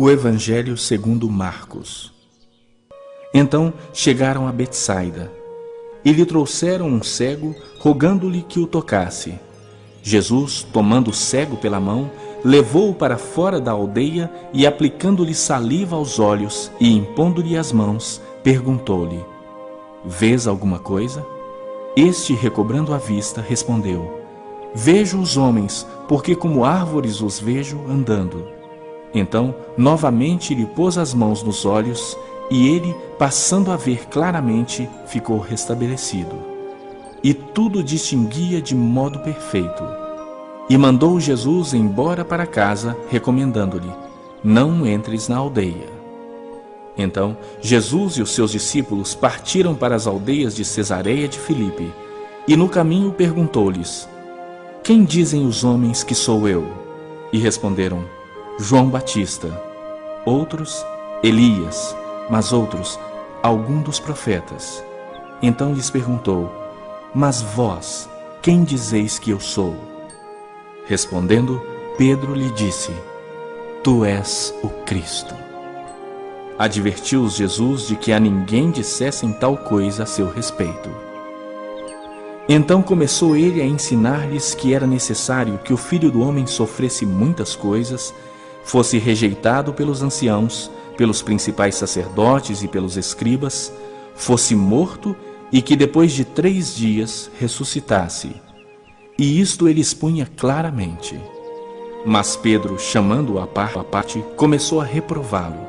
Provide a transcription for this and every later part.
O Evangelho segundo Marcos. Então chegaram a Betsaida, e lhe trouxeram um cego, rogando-lhe que o tocasse. Jesus, tomando o cego pela mão, levou-o para fora da aldeia e, aplicando-lhe saliva aos olhos e impondo-lhe as mãos, perguntou-lhe: Vês alguma coisa? Este, recobrando a vista, respondeu: Vejo os homens, porque como árvores os vejo andando. Então, novamente lhe pôs as mãos nos olhos, e ele, passando a ver claramente, ficou restabelecido. E tudo distinguia de modo perfeito. E mandou Jesus embora para casa, recomendando-lhe: Não entres na aldeia. Então, Jesus e os seus discípulos partiram para as aldeias de Cesareia de Filipe, e no caminho perguntou-lhes: Quem dizem os homens que sou eu? E responderam: João Batista, outros, Elias, mas outros, algum dos profetas. Então lhes perguntou: Mas vós, quem dizeis que eu sou? Respondendo, Pedro lhe disse: Tu és o Cristo. Advertiu-os Jesus de que a ninguém dissessem tal coisa a seu respeito. Então começou ele a ensinar-lhes que era necessário que o Filho do Homem sofresse muitas coisas, fosse rejeitado pelos anciãos, pelos principais sacerdotes e pelos escribas, fosse morto e que depois de 3 dias ressuscitasse. E isto ele expunha claramente. Mas Pedro, chamando-o à parte, começou a reprová-lo.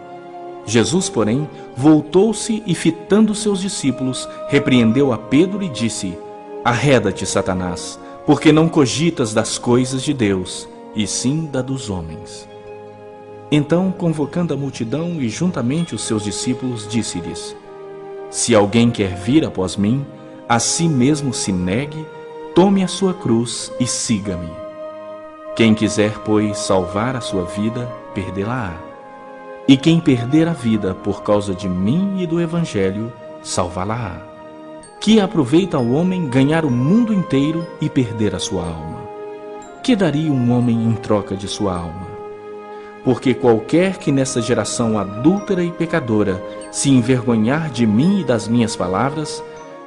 Jesus, porém, voltou-se e, fitando seus discípulos, repreendeu a Pedro e disse: Arreda-te, Satanás, porque não cogitas das coisas de Deus, e sim da dos homens. Então, convocando a multidão e juntamente os seus discípulos, disse-lhes: Se alguém quer vir após mim, a si mesmo se negue, tome a sua cruz e siga-me. Quem quiser, pois, salvar a sua vida, perdê-la-á. E quem perder a vida por causa de mim e do Evangelho, salvá-la-á. Que aproveita ao homem ganhar o mundo inteiro e perder a sua alma? Que daria um homem em troca de sua alma? Porque qualquer que nessa geração adúltera e pecadora se envergonhar de mim e das minhas palavras,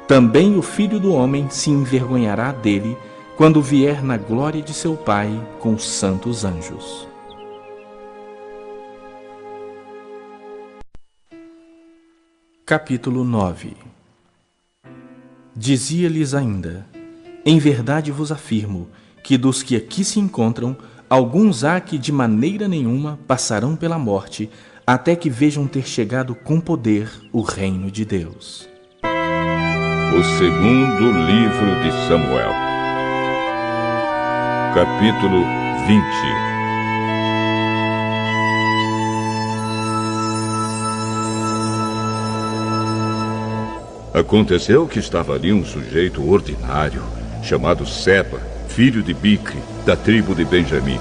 também o Filho do Homem se envergonhará dele quando vier na glória de seu Pai com os santos anjos. Capítulo 9. Dizia-lhes ainda: Em verdade vos afirmo que dos que aqui se encontram, alguns há que de maneira nenhuma passarão pela morte, até que vejam ter chegado com poder o reino de Deus. O segundo livro de Samuel, capítulo 20. Aconteceu que estava ali um sujeito ordinário, chamado Seba, filho de Bicre, da tribo de Benjamim.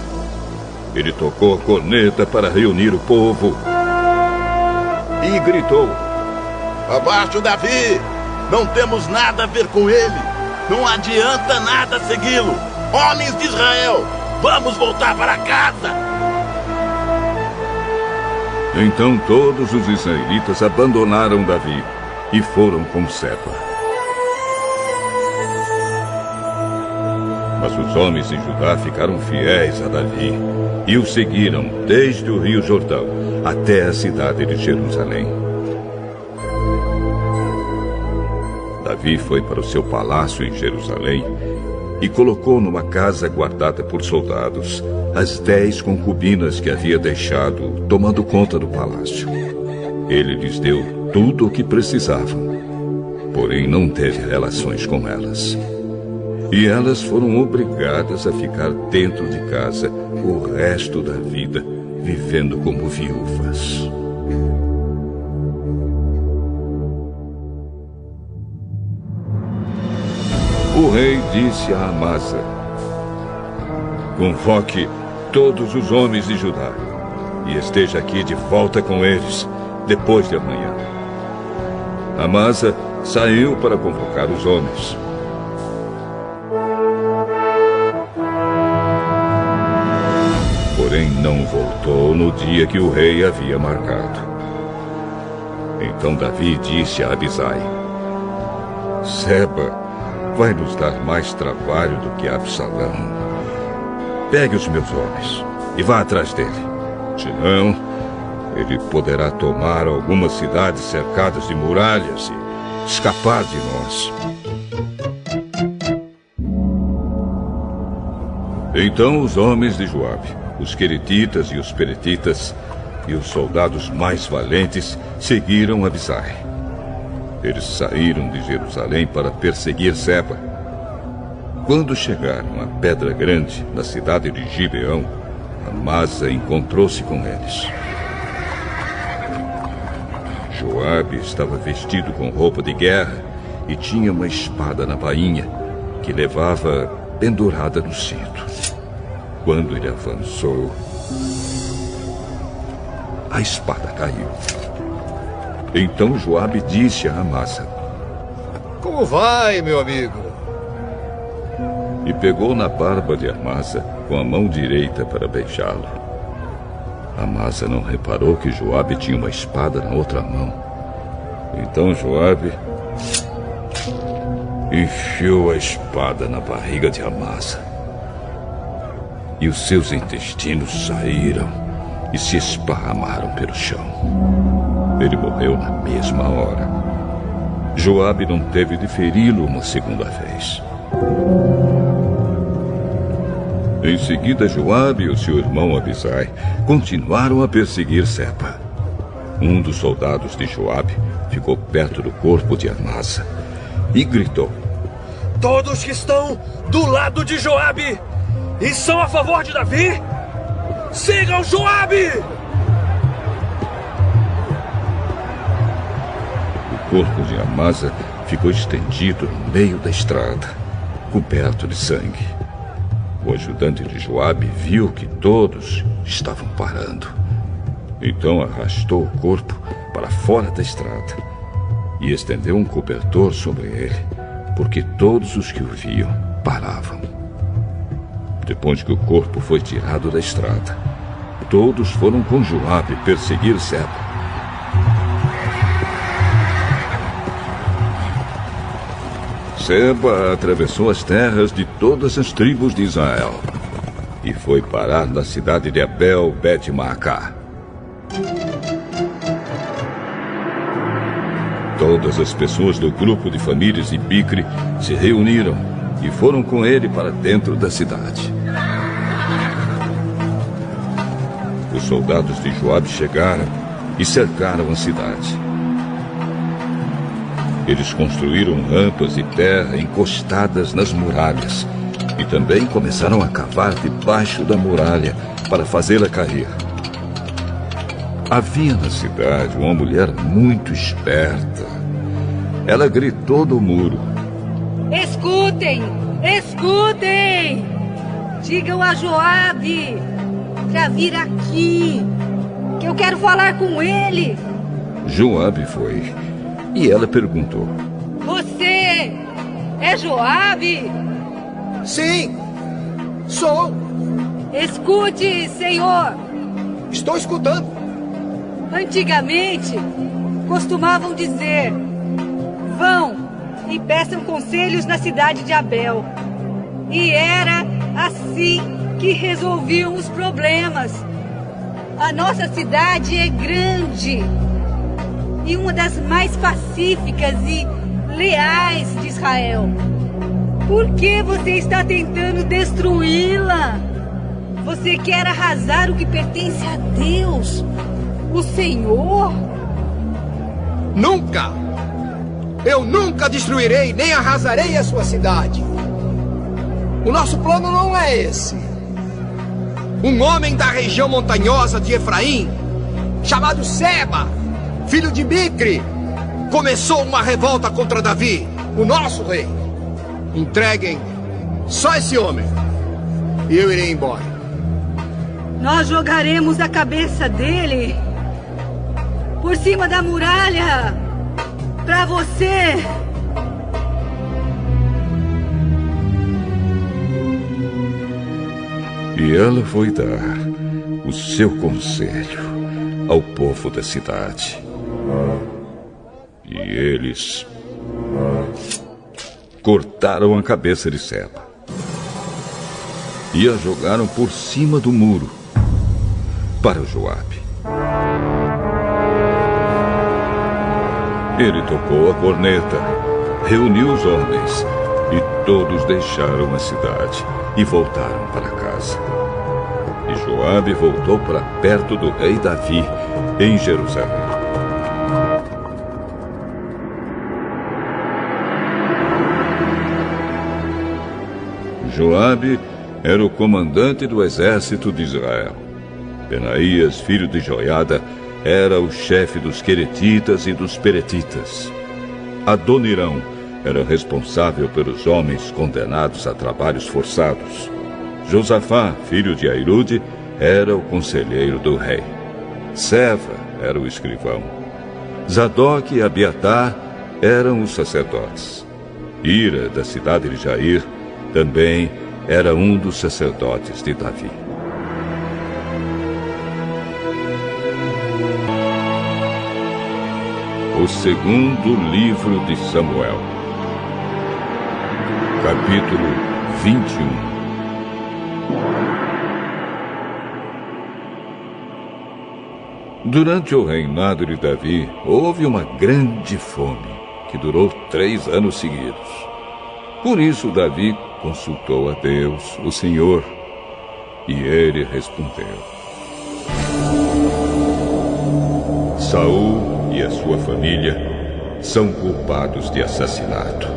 Ele tocou a corneta para reunir o povo e gritou: Abaixo, Davi! Não temos nada a ver com ele! Não adianta nada segui-lo! Homens de Israel, vamos voltar para casa! Então todos os israelitas abandonaram Davi e foram com Seba. Mas os homens de Judá ficaram fiéis a Davi e o seguiram desde o rio Jordão até a cidade de Jerusalém. Davi foi para o seu palácio em Jerusalém e colocou numa casa guardada por soldados as 10 concubinas que havia deixado tomando conta do palácio. Ele lhes deu tudo o que precisavam, porém não teve relações com elas. E elas foram obrigadas a ficar dentro de casa o resto da vida, vivendo como viúvas. O rei disse a Amasa: Convoque todos os homens de Judá e esteja aqui de volta com eles depois de amanhã. Amasa saiu para convocar os homens. porém, não voltou no dia que o rei havia marcado. Então Davi disse a Abisai: Seba vai nos dar mais trabalho do que Absalão. Pegue os meus homens e vá atrás dele. Senão, ele poderá tomar algumas cidades cercadas de muralhas e escapar de nós. Então os homens de Joabe, os queretitas e os peretitas e os soldados mais valentes seguiram Abisai. Eles saíram de Jerusalém para perseguir Seba. Quando chegaram à Pedra Grande, na cidade de Gibeão, Amasa encontrou-se com eles. Joabe estava vestido com roupa de guerra e tinha uma espada na bainha que levava pendurada no cinto. Quando ele avançou, a espada caiu. Então Joabe disse a Amasa: Como vai, meu amigo? E pegou na barba de Amasa com a mão direita para beijá-lo. Amasa não reparou que Joabe tinha uma espada na outra mão. Então Joabe enfiou a espada na barriga de Amasa. E os seus intestinos saíram e se esparramaram pelo chão. Ele morreu na mesma hora. Joabe não teve de feri-lo uma segunda vez. Em seguida, Joabe e o seu irmão Abisai continuaram a perseguir Seba. Um dos soldados de Joabe ficou perto do corpo de Amasa e gritou: Todos que estão do lado de Joabe e são a favor de Davi, sigam Joabe! O corpo de Amasa ficou estendido no meio da estrada, coberto de sangue. O ajudante de Joabe viu que todos estavam parando. Então arrastou o corpo para fora da estrada e estendeu um cobertor sobre ele, porque todos os que o viam paravam. Depois que o corpo foi tirado da estrada, todos foram com Joabe perseguir Seba. Seba atravessou as terras de todas as tribos de Israel e foi parar na cidade de Abel Bet-Maacá. Todas as pessoas do grupo de famílias de Bicre se reuniram e foram com ele para dentro da cidade. Os soldados de Joabe chegaram e cercaram a cidade. Eles construíram rampas de terra encostadas nas muralhas e também começaram a cavar debaixo da muralha para fazê-la cair. Havia na cidade uma mulher muito esperta. Ela gritou do muro: Escutem! Escutem! Digam a Joabe para vir aqui, que eu quero falar com ele. Joabe foi e ela perguntou: Você é Joabe? Sim, sou. Escute, senhor. Estou escutando. Antigamente, costumavam dizer: vão e peçam conselhos na cidade de Abel. E era assim que resolviam os problemas. A nossa cidade é grande e uma das mais pacíficas e leais de Israel. Por que você está tentando destruí-la? Você quer arrasar o que pertence a Deus, o Senhor? Nunca! Eu nunca destruirei nem arrasarei a sua cidade. O nosso plano não é esse. Um homem da região montanhosa de Efraim, chamado Seba, filho de Bicre, começou uma revolta contra Davi, o nosso rei. Entreguem só esse homem e eu irei embora. Nós jogaremos a cabeça dele por cima da muralha para você. E ela foi dar o seu conselho ao povo da cidade. E eles cortaram a cabeça de Seba e a jogaram por cima do muro para Joabe. Ele tocou a corneta, reuniu os homens e todos deixaram a cidade e voltaram para casa. E Joabe voltou para perto do rei Davi, em Jerusalém. Joabe era o comandante do exército de Israel. Benaías, filho de Joiada, era o chefe dos queretitas e dos peretitas. Adonirão era responsável pelos homens condenados a trabalhos forçados. Josafá, filho de Airude, era o conselheiro do rei. Seva era o escrivão. Zadok e Abiatar eram os sacerdotes. Ira, da cidade de Jair, também era um dos sacerdotes de Davi. O segundo livro de Samuel, capítulo 21. Durante o reinado de Davi, houve uma grande fome, que durou 3 anos seguidos. Por isso, Davi consultou a Deus, o Senhor, e ele respondeu: Saul e a sua família são culpados de assassinato.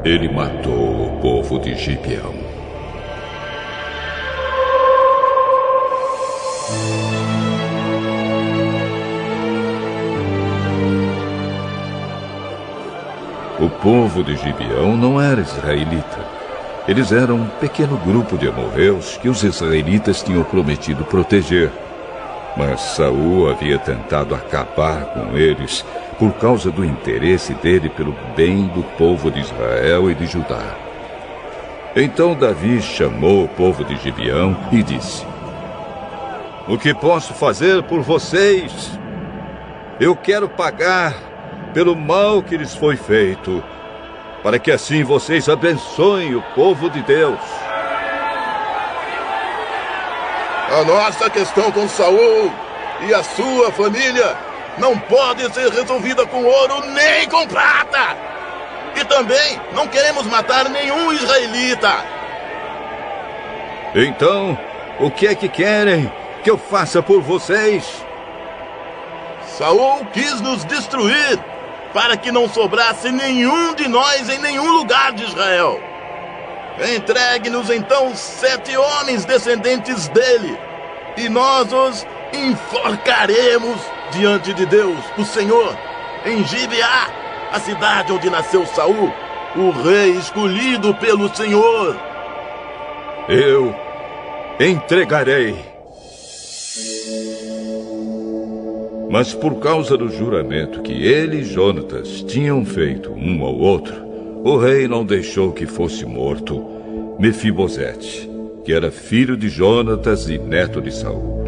Ele matou o povo de Gibeão. O povo de Gibeão não era israelita. Eles eram um pequeno grupo de amorreus que os israelitas tinham prometido proteger. Mas Saul havia tentado acabar com eles por causa do interesse dele pelo bem do povo de Israel e de Judá. Então Davi chamou o povo de Gibeão e disse: O que posso fazer por vocês? Eu quero pagar pelo mal que lhes foi feito, para que assim vocês abençoem o povo de Deus. A nossa questão com Saul e a sua família não pode ser resolvida com ouro nem com prata. E também não queremos matar nenhum israelita. Então, o que é que querem que eu faça por vocês? Saul quis nos destruir para que não sobrasse nenhum de nós em nenhum lugar de Israel. Entregue-nos então 7 homens descendentes dele, e nós os enforcaremos diante de Deus, o Senhor, em Gibeá, a cidade onde nasceu Saul, o rei escolhido pelo Senhor. Eu entregarei. Mas por causa do juramento que ele e Jonatas tinham feito um ao outro, o rei não deixou que fosse morto Mefibosete, que era filho de Jonatas e neto de Saul.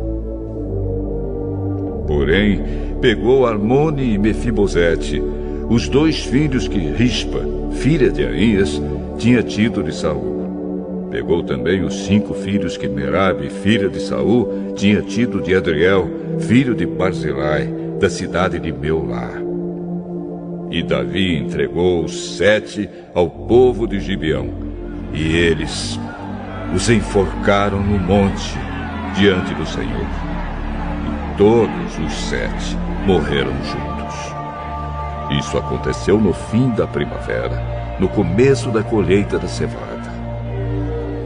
Porém, pegou Armone e Mefibosete, os 2 filhos que Rispa, filha de Aías, tinha tido de Saul. Pegou também os 5 filhos que Merabe, filha de Saul, tinha tido de Adriel, filho de Barzilai, da cidade de Meolá. E Davi entregou os 7 ao povo de Gibeão, e eles os enforcaram no monte diante do Senhor. E todos os 7 morreram juntos. Isso aconteceu no fim da primavera, no começo da colheita da cevada.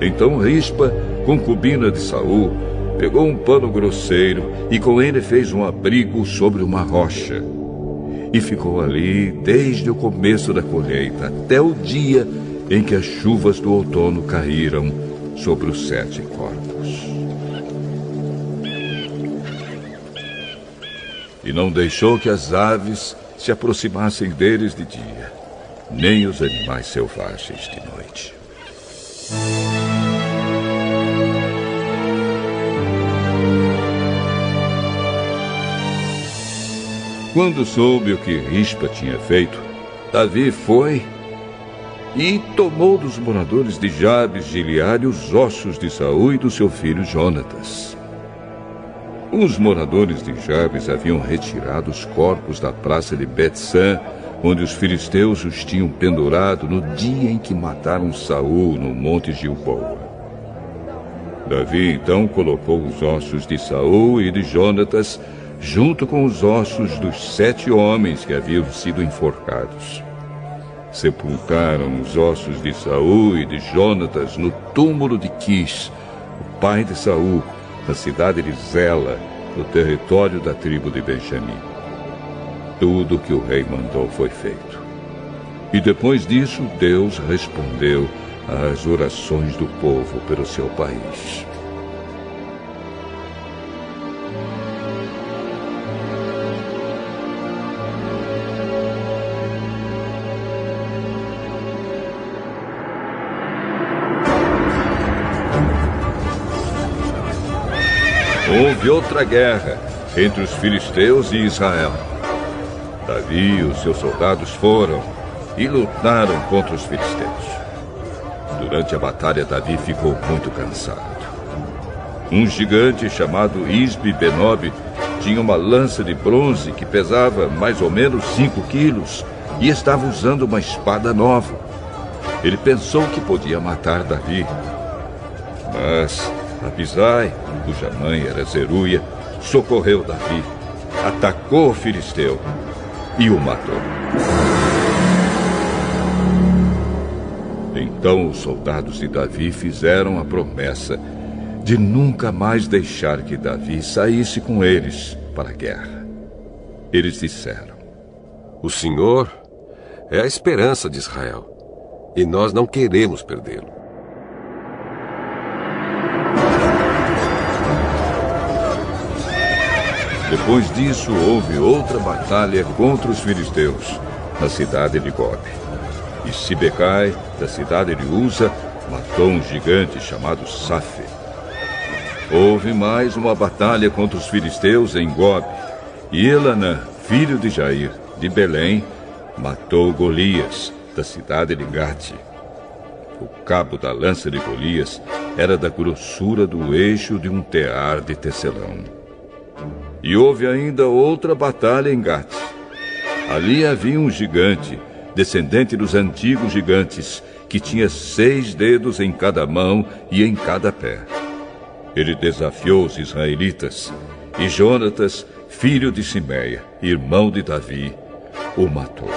Então Rispa, concubina de Saul, pegou um pano grosseiro e com ele fez um abrigo sobre uma rocha. E ficou ali desde o começo da colheita até o dia em que as chuvas do outono caíram sobre os 7 corpos. E não deixou que as aves se aproximassem deles de dia, nem os animais selvagens de noite. quando soube o que Rispa tinha feito, Davi foi e tomou dos moradores de Jabes de Gileade os ossos de Saul e do seu filho Jonatas. Os moradores de Jabes haviam retirado os corpos da praça de Bet-San, onde os filisteus os tinham pendurado no dia em que mataram Saul no monte Gilboa. Davi então colocou os ossos de Saul e de Jonatas junto com os ossos dos 7 homens que haviam sido enforcados. Sepultaram os ossos de Saul e de Jonatas no túmulo de Quis, o pai de Saul, na cidade de Zela, no território da tribo de Benjamim. Tudo o que o rei mandou foi feito. E depois disso, Deus respondeu às orações do povo pelo seu país. Houve outra guerra entre os filisteus e Israel. Davi e os seus soldados foram e lutaram contra os filisteus. Durante a batalha, Davi ficou muito cansado. Um gigante chamado Isbi-Benob tinha uma lança de bronze que pesava mais ou menos 5 quilos e estava usando uma espada nova. Ele pensou que podia matar Davi. Mas Abisai, cuja mãe era Zeruia, socorreu Davi, atacou o filisteu e o matou. Então os soldados de Davi fizeram a promessa de nunca mais deixar que Davi saísse com eles para a guerra. Eles disseram: O Senhor é a esperança de Israel, e nós não queremos perdê-lo. Depois disso, houve outra batalha contra os filisteus, na cidade de Gob. E Sibecai, da cidade de Uza, matou um gigante chamado Safe. Houve mais uma batalha contra os filisteus em Gob. E Elanã, filho de Jair, de Belém, matou Golias, da cidade de Gate. O cabo da lança de Golias era da grossura do eixo de um tear de tecelão. E houve ainda outra batalha em Gate. Ali havia um gigante, descendente dos antigos gigantes, que tinha 6 dedos em cada mão e em cada pé. Ele desafiou os israelitas, e Jonatas, filho de Simeia, irmão de Davi, o matou.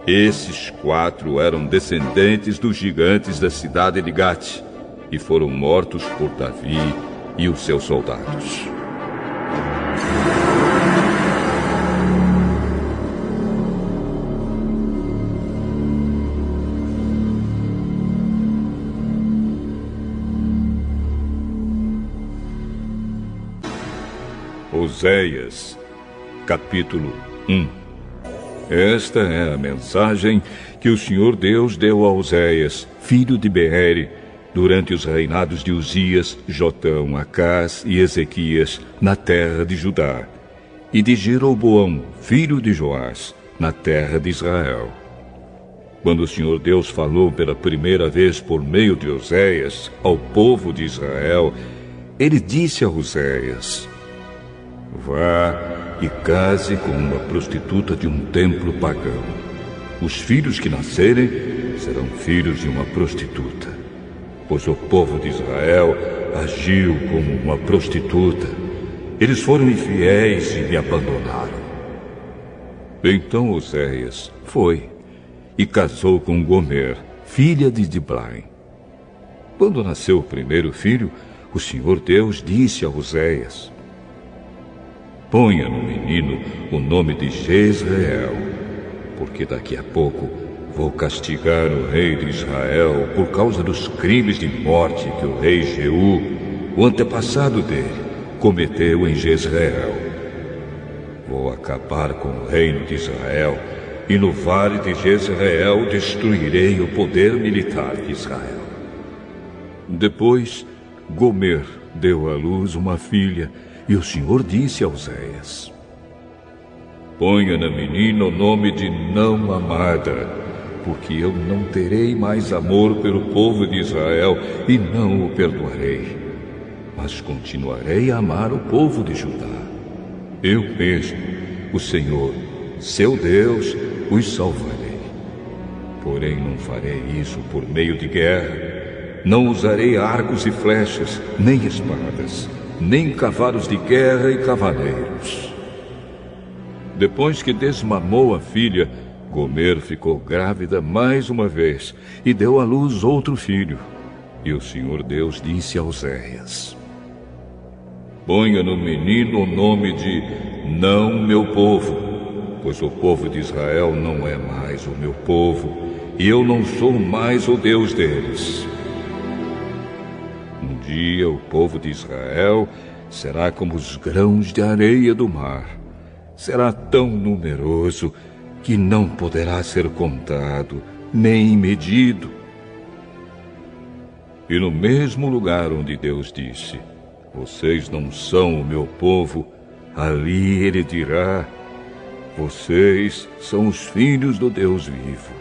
Esses 4 eram descendentes dos gigantes da cidade de Gate, e foram mortos por Davi e os seus soldados. Oséias, capítulo 1. Esta é a mensagem que o Senhor Deus deu a Oséias, filho de Beere, durante os reinados de Uzias, Jotão, Acás e Ezequias, na terra de Judá, e de Jeroboão, filho de Joás, na terra de Israel. Quando o Senhor Deus falou pela primeira vez por meio de Oséias ao povo de Israel, ele disse a Oséias: Vá e case com uma prostituta de um templo pagão. Os filhos que nascerem serão filhos de uma prostituta, pois o povo de Israel agiu como uma prostituta. Eles foram infiéis e me abandonaram. Então Oséias foi e casou com Gomer, filha de Diblaim. Quando nasceu o primeiro filho, o Senhor Deus disse a Oséias: Ponha no menino o nome de Jezreel, porque daqui a pouco vou castigar o rei de Israel por causa dos crimes de morte que o rei Jeú, o antepassado dele, cometeu em Jezreel. Vou acabar com o reino de Israel, e no vale de Jezreel destruirei o poder militar de Israel. Depois, Gomer deu à luz uma filha, e o Senhor disse a Oséias: Ponha na menina o nome de não amada, porque eu não terei mais amor pelo povo de Israel e não o perdoarei, mas continuarei a amar o povo de Judá. Eu mesmo, o Senhor, seu Deus, os salvarei. Porém não farei isso por meio de guerra. Não usarei arcos e flechas, nem espadas, nem cavalos de guerra e cavaleiros. Depois que desmamou a filha, Gomer ficou grávida mais uma vez e deu à luz outro filho. E o Senhor Deus disse a Oséias: ponha no menino o nome de não meu povo, pois o povo de Israel não é mais o meu povo, e eu não sou mais o Deus deles. Um dia o povo de Israel será como os grãos de areia do mar. Será tão numeroso que não poderá ser contado, nem medido. E no mesmo lugar onde Deus disse: vocês não são o meu povo, ali ele dirá: vocês são os filhos do Deus vivo.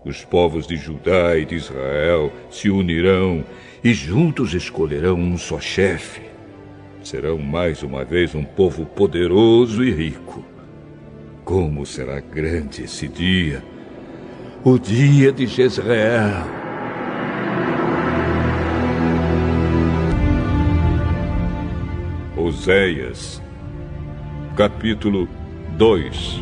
Os povos de Judá e de Israel se unirão e juntos escolherão um só chefe. Serão mais uma vez um povo poderoso e rico. Como será grande esse dia, o dia de Jezreel. Oséias, capítulo 2.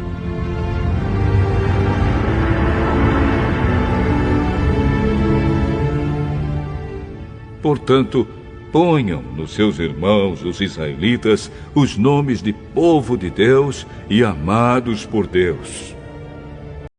Portanto, ponham nos seus irmãos, os israelitas, os nomes de povo de Deus e amados por Deus.